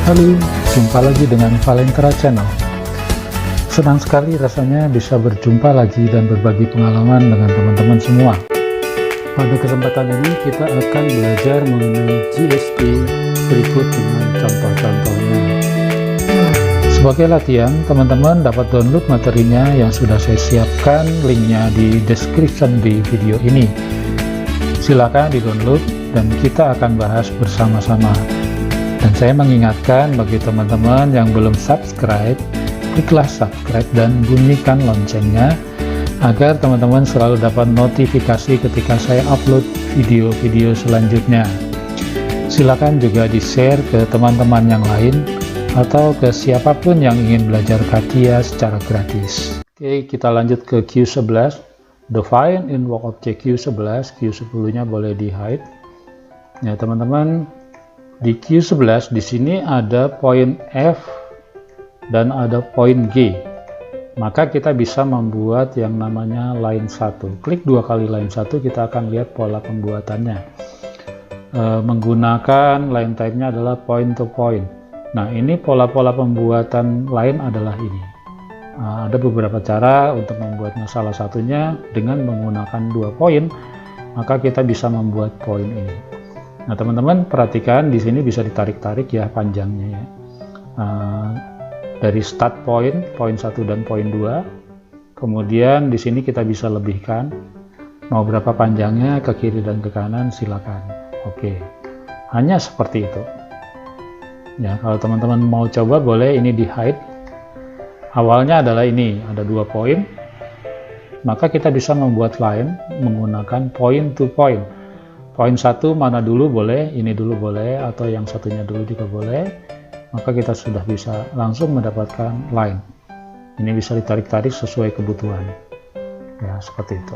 Halo, jumpa lagi dengan Valentera Channel. Senang sekali rasanya bisa berjumpa lagi dan berbagi pengalaman dengan teman-teman semua. Pada kesempatan ini kita akan belajar mengenai GSP berikut dengan contoh-contohnya. Sebagai latihan, teman-teman dapat download materinya yang sudah saya siapkan, linknya di description di video ini. Silakan di-download dan kita akan bahas bersama-sama. Dan saya mengingatkan bagi teman-teman yang belum subscribe, kliklah subscribe dan bunyikan loncengnya agar teman-teman selalu dapat notifikasi ketika saya upload video-video selanjutnya. Silakan juga di-share ke teman-teman yang lain atau ke siapapun yang ingin belajar CATIA secara gratis. Oke, kita lanjut ke Q11. Define in work object Q11, Q10-nya boleh di-hide. Ya, teman-teman, di Q11 di sini ada poin F dan ada poin G. Maka kita bisa membuat yang namanya line 1. Klik dua kali line 1, kita akan lihat pola pembuatannya. Menggunakan line type-nya adalah point to point. Nah, ini pola-pola pembuatan line adalah ini. Ada beberapa cara untuk membuatnya. Salah satunya dengan menggunakan dua poin, maka kita bisa membuat poin ini. Nah, teman-teman perhatikan di sini bisa ditarik-tarik ya panjangnya ya. Dari start point, poin 1 dan poin 2. Kemudian di sini kita bisa lebihkan. Mau berapa panjangnya ke kiri dan ke kanan silakan. Oke. Hanya seperti itu. Ya, kalau teman-teman mau coba boleh ini di hide. Awalnya adalah ini, ada dua poin. Maka kita bisa membuat line menggunakan point to point. Poin 1 mana dulu boleh, ini dulu boleh, atau yang satunya dulu juga boleh. Maka kita sudah bisa langsung mendapatkan line. Ini bisa ditarik-tarik sesuai kebutuhan. Ya, seperti itu.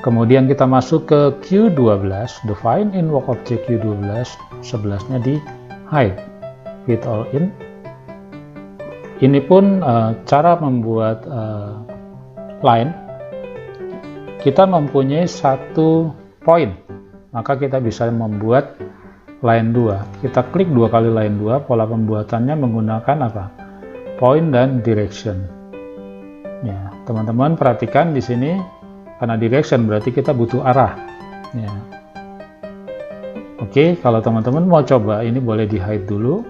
Kemudian kita masuk ke Q12, define in work object Q12, 11-nya di hide, fit all in. Ini pun cara membuat line. Kita mempunyai satu poin. Maka kita bisa membuat line 2. Kita klik dua kali line 2, pola pembuatannya menggunakan apa? Point dan direction. Ya, teman-teman perhatikan di sini karena direction berarti kita butuh arah. Ya. Oke, kalau teman-teman mau coba ini boleh di hide dulu.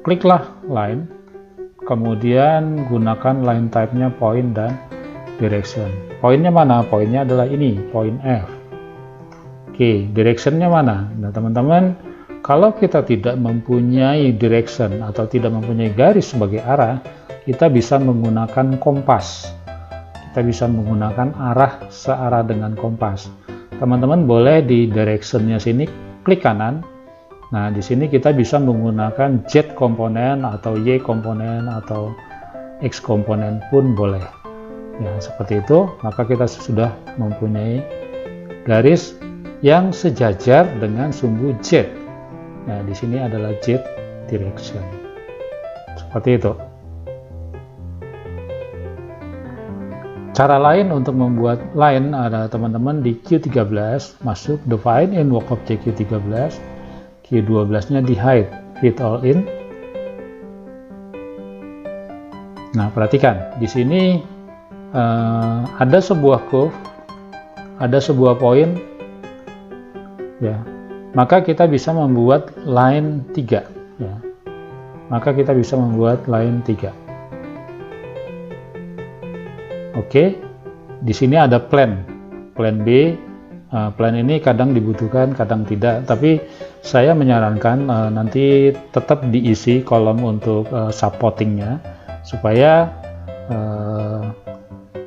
Kliklah line. Kemudian gunakan line type-nya point dan direction. Poinnya mana? Poinnya adalah ini, point F. Oke, directionnya mana? Nah, teman-teman, kalau kita tidak mempunyai direction atau tidak mempunyai garis sebagai arah, kita bisa menggunakan kompas. Kita bisa menggunakan arah searah dengan kompas. Teman-teman boleh di directionnya sini klik kanan. Nah, di sini kita bisa menggunakan Z komponen atau Y komponen atau X komponen pun boleh. Ya, seperti itu. Maka kita sudah mempunyai garis yang sejajar dengan sumbu Z. Nah, di sini adalah Z direction. Seperti itu. Cara lain untuk membuat line ada teman-teman di Q13, masuk define in work object Q13, Q12-nya di hide, fit all in. Nah, perhatikan di sini ada sebuah curve, ada sebuah poin. Ya, maka kita bisa membuat line 3 ya. Maka kita bisa membuat line 3. Oke. Di sini ada plan B. Plan ini kadang dibutuhkan, kadang tidak, tapi saya menyarankan nanti tetap diisi kolom untuk supportingnya supaya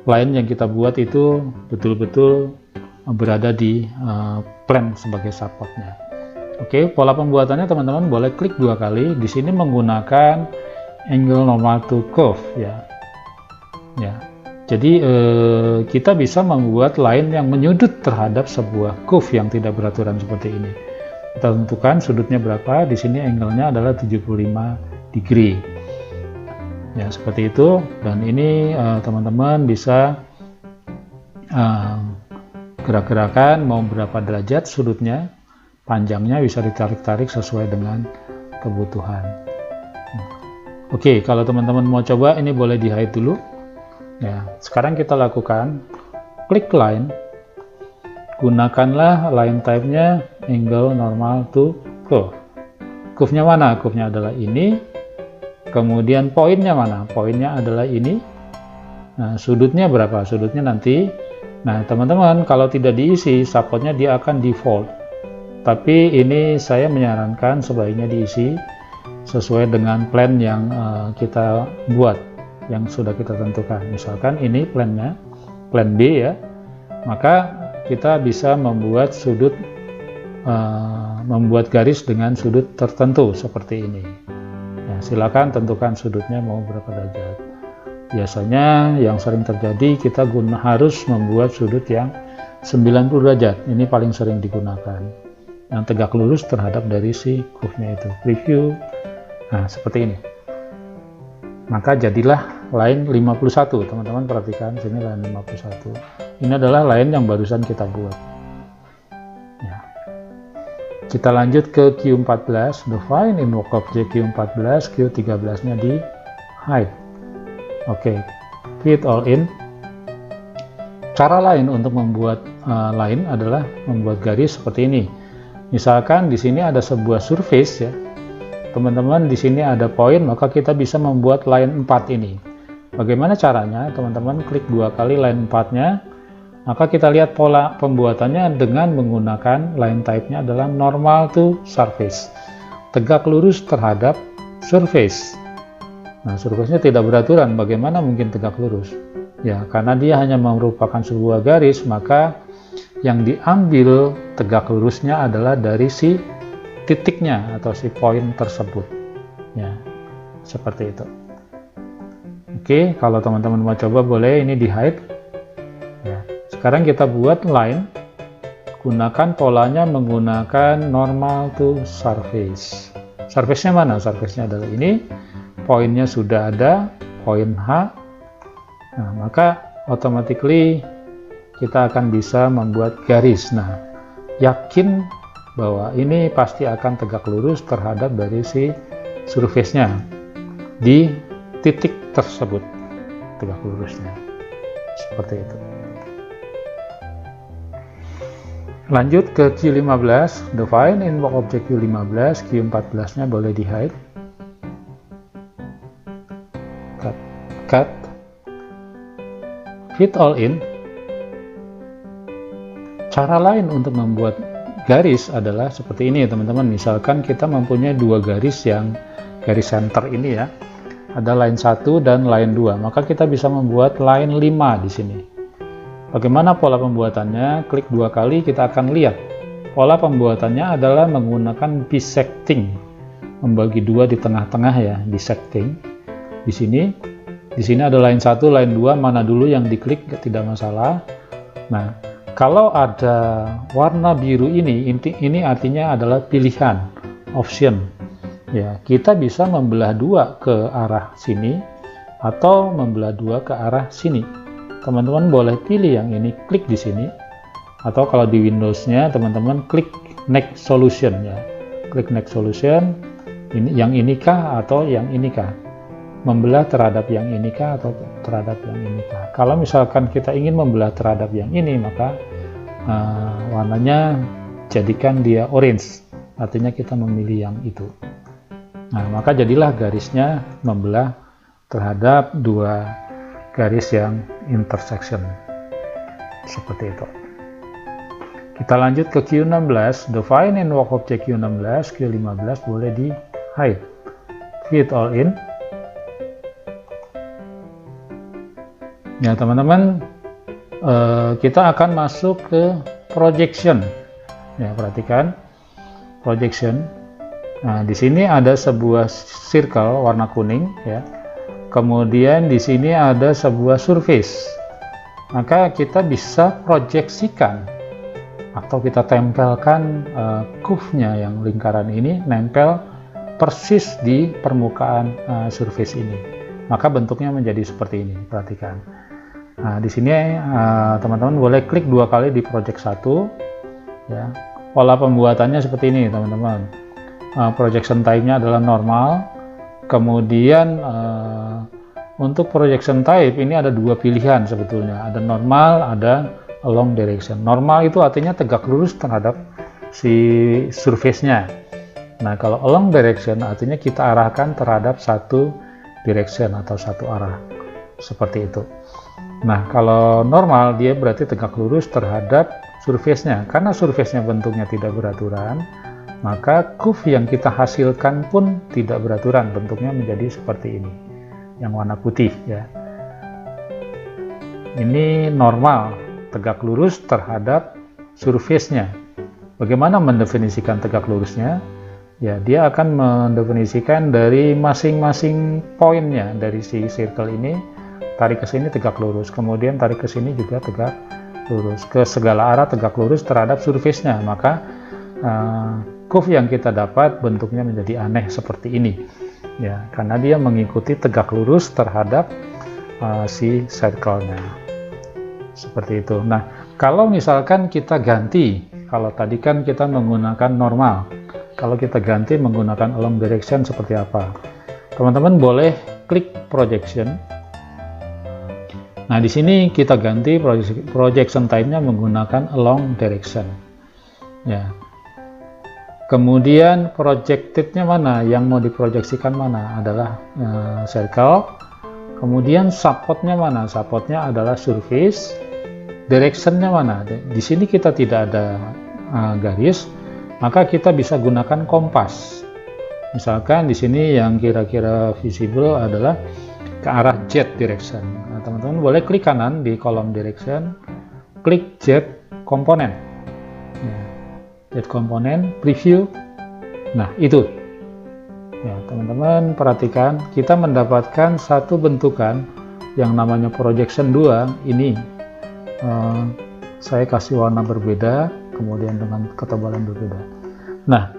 line yang kita buat itu betul-betul berada di plan sebagai supportnya. Oke, pola pembuatannya teman-teman boleh klik dua kali. Di sini menggunakan angle normal to curve ya. Ya. Jadi kita bisa membuat line yang menyudut terhadap sebuah curve yang tidak beraturan seperti ini. Kita tentukan sudutnya berapa. Di sini angle-nya adalah 75 degree. Ya, seperti itu. Dan ini teman-teman bisa gerak-gerakan mau berapa derajat sudutnya, panjangnya bisa ditarik-tarik sesuai dengan kebutuhan. Oke, kalau teman-teman mau coba ini boleh di hide dulu. Ya, sekarang kita lakukan klik line. Gunakanlah line type-nya angle normal to curve. Curve-nya mana? Curve-nya adalah ini. Kemudian poinnya mana? Poinnya adalah ini. Nah, sudutnya berapa? Sudutnya nanti. Nah, teman-teman, kalau tidak diisi, supportnya dia akan default. Tapi ini saya menyarankan sebaiknya diisi sesuai dengan plan yang kita buat, yang sudah kita tentukan. Misalkan ini plannya, plan B ya. Maka kita bisa membuat sudut, membuat garis dengan sudut tertentu seperti ini. Ya, silakan tentukan sudutnya mau berapa derajat. Biasanya yang sering terjadi kita harus membuat sudut yang 90 derajat. Ini paling sering digunakan. Yang tegak lurus terhadap dari si curve-nya itu. Preview. Nah, seperti ini. Maka jadilah line 51. Teman-teman perhatikan sini line 51. Ini adalah line yang barusan kita buat. Ya. Kita lanjut ke Q14. Define invoke object Q14. Q13-nya di hide. Oke, fit all in. Cara lain untuk membuat line adalah membuat garis seperti ini. Misalkan di sini ada sebuah surface ya. Teman-teman di sini ada poin, maka kita bisa membuat line 4 ini. Bagaimana caranya? Teman-teman klik 2 kali line 4-nya. Maka kita lihat pola pembuatannya dengan menggunakan line type-nya adalah normal to surface. Tegak lurus terhadap surface. Nah, surface-nya tidak beraturan, bagaimana mungkin tegak lurus? Ya, karena dia hanya merupakan sebuah garis, maka yang diambil tegak lurusnya adalah dari si titiknya atau si poin tersebut. Ya, seperti itu. Oke, kalau teman-teman mau coba boleh ini di hide. Ya, sekarang kita buat line. Gunakan polanya menggunakan normal to surface. Surface-nya mana? Surface-nya adalah ini. Poinnya sudah ada, poin H. Nah, maka automatically kita akan bisa membuat garis. Nah, yakin bahwa ini pasti akan tegak lurus terhadap dari si surface-nya di titik tersebut, tegak lurusnya. Seperti itu. Lanjut ke Q15, define invoke object Q15, Q14-nya boleh di hide. Cut, fit all in. Cara lain untuk membuat garis adalah seperti ini teman-teman. Misalkan kita mempunyai dua garis yang garis center ini ya, ada line 1 dan line 2, maka kita bisa membuat line 5 di sini. Bagaimana pola pembuatannya? Klik 2 kali, kita akan lihat pola pembuatannya adalah menggunakan bisecting, membagi dua di tengah-tengah ya, bisecting. Di sini ada line 1, line 2, mana dulu yang diklik tidak masalah. Nah, kalau ada warna biru ini artinya adalah pilihan, option. Ya, kita bisa membelah dua ke arah sini atau membelah dua ke arah sini. Teman-teman boleh pilih yang ini, klik di sini. Atau kalau di Windows-nya teman-teman klik next solution ya. Klik next solution. Ini yang inikah atau yang inikah? Membelah terhadap yang inikah atau terhadap yang inikah? Kalau misalkan kita ingin membelah terhadap yang ini, maka warnanya jadikan dia orange, artinya kita memilih yang itu. Nah, maka jadilah garisnya membelah terhadap dua garis yang intersection, seperti itu. Kita lanjut ke Q16, define invoke object Q16, Q15 boleh di hide, fit all in. Ya teman-teman, kita akan masuk ke projection. Ya, perhatikan projection. Nah, di sini ada sebuah circle warna kuning ya. Kemudian di sini ada sebuah surface. Maka kita bisa proyeksikan atau kita tempelkan curve-nya yang lingkaran ini nempel persis di permukaan surface ini. Maka bentuknya menjadi seperti ini. Perhatikan. Nah, di sini teman-teman boleh klik 2 kali di project 1 ya. Pola pembuatannya seperti ini teman-teman. Projection type-nya adalah normal. Kemudian untuk projection type ini ada dua pilihan sebetulnya, ada normal, ada along direction. Normal itu artinya tegak lurus terhadap si surface-nya. Nah, kalau along direction artinya kita arahkan terhadap satu direction atau satu arah, seperti itu. Nah, kalau normal dia berarti tegak lurus terhadap surface-nya. Karena surface-nya bentuknya tidak beraturan, maka curve yang kita hasilkan pun tidak beraturan, bentuknya menjadi seperti ini, yang warna putih ya. Ini normal, tegak lurus terhadap surface-nya. Bagaimana mendefinisikan tegak lurusnya? Ya, dia akan mendefinisikan dari masing-masing poinnya dari si circle ini, tarik ke sini tegak lurus, kemudian tarik ke sini juga tegak lurus, ke segala arah tegak lurus terhadap surface-nya. Maka curve yang kita dapat bentuknya menjadi aneh seperti ini. Ya, karena dia mengikuti tegak lurus terhadap si circle-nya. Seperti itu. Nah, kalau misalkan kita ganti, kalau tadi kan kita menggunakan normal, kalau kita ganti menggunakan along direction seperti apa? Teman-teman boleh klik projection. Nah, di sini kita ganti projection type-nya menggunakan along direction. Ya. Kemudian projected-nya mana? Yang mau diproyeksikan mana? Adalah circle. Kemudian support-nya mana? Support-nya adalah surface. Direction-nya mana? Di sini kita tidak ada garis, maka kita bisa gunakan kompas. Misalkan di sini yang kira-kira visible adalah ke arah Z direction. Nah, teman-teman boleh klik kanan di kolom direction, klik Z komponen. Ya, Z komponen, preview. Nah, itu. Ya, teman-teman perhatikan, kita mendapatkan satu bentukan yang namanya projection 2 ini. Saya kasih warna berbeda, kemudian dengan ketebalan berbeda. Nah,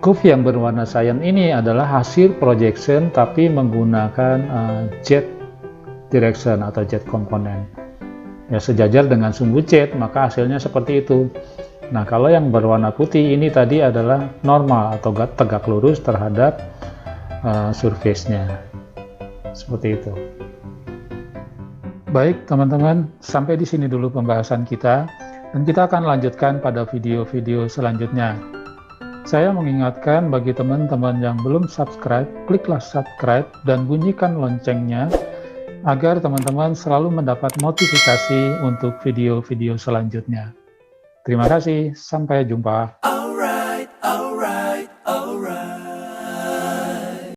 curve yang berwarna cyan ini adalah hasil projection tapi menggunakan Z direction atau Z komponen. Ya, sejajar dengan sumbu Z, maka hasilnya seperti itu. Nah, kalau yang berwarna putih ini tadi adalah normal atau tegak lurus terhadap surface-nya. Seperti itu. Baik, teman-teman, sampai di sini dulu pembahasan kita. Dan kita akan lanjutkan pada video-video selanjutnya. Saya mengingatkan bagi teman-teman yang belum subscribe, kliklah subscribe dan bunyikan loncengnya agar teman-teman selalu mendapat notifikasi untuk video-video selanjutnya. Terima kasih, sampai jumpa. Alright.